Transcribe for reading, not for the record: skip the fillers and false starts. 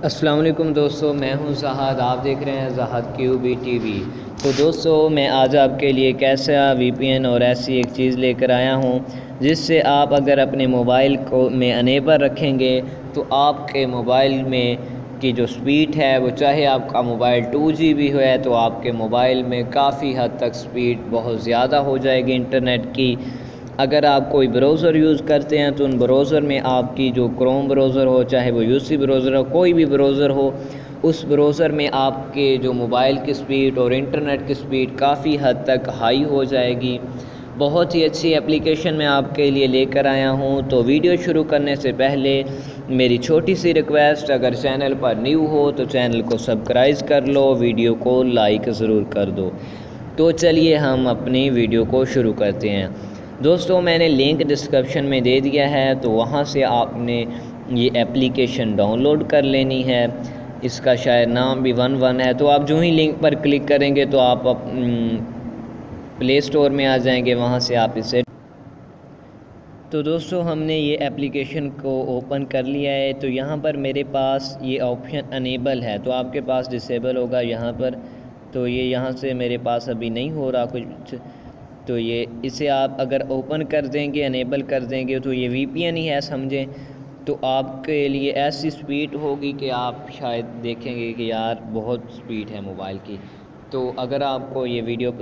अस्सलाम वालेकुम दोस्तों, मैं हूं ज़हाद। आप देख रहे हैं ज़हाद क्यूबी टीवी। तो दोस्तों, मैं आज आपके लिए एक ऐसा वीपीएन और ऐसी एक चीज़ लेकर आया हूं जिससे आप अगर अपने मोबाइल को में अनेबल रखेंगे तो आपके मोबाइल में की जो स्पीड है वो, चाहे आपका मोबाइल 2G भी है तो आपके मोबाइल में काफ़ी हद तक स्पीड बहुत ज़्यादा हो जाएगी इंटरनेट की। अगर आप कोई ब्राउज़र यूज़ करते हैं तो उन ब्राउज़र में आपकी जो क्रोम ब्राउज़र हो, चाहे वो यूसी ब्राउज़र हो, कोई भी ब्राउज़र हो, उस ब्राउज़र में आपके जो मोबाइल की स्पीड और इंटरनेट की स्पीड काफ़ी हद तक हाई हो जाएगी। बहुत ही अच्छी एप्लीकेशन मैं आपके लिए लेकर आया हूँ। तो वीडियो शुरू करने से पहले मेरी छोटी सी रिक्वेस्ट, अगर चैनल पर न्यू हो तो चैनल को सब्सक्राइब कर लो, वीडियो को लाइक ज़रूर कर दो। तो चलिए हम अपनी वीडियो को शुरू करते हैं। दोस्तों, मैंने लिंक डिस्क्रिप्शन में दे दिया है, तो वहाँ से आपने ये एप्लीकेशन डाउनलोड कर लेनी है। इसका शायद नाम भी 11 है। तो आप जो ही लिंक पर क्लिक करेंगे तो आप प्ले स्टोर में आ जाएंगे, वहाँ से आप इसे। तो दोस्तों, हमने ये एप्लीकेशन को ओपन कर लिया है। तो यहाँ पर मेरे पास ये ऑप्शन अनेबल है, तो आपके पास डिसेबल होगा यहाँ पर। तो ये यहाँ से मेरे पास अभी नहीं हो रहा कुछ। तो ये इसे आप अगर ओपन कर देंगे, अनेबल कर देंगे, तो ये वीपीएन ही है समझें। तो आपके लिए ऐसी स्पीड होगी कि आप शायद देखेंगे कि यार बहुत स्पीड है मोबाइल की। तो अगर आपको ये वीडियो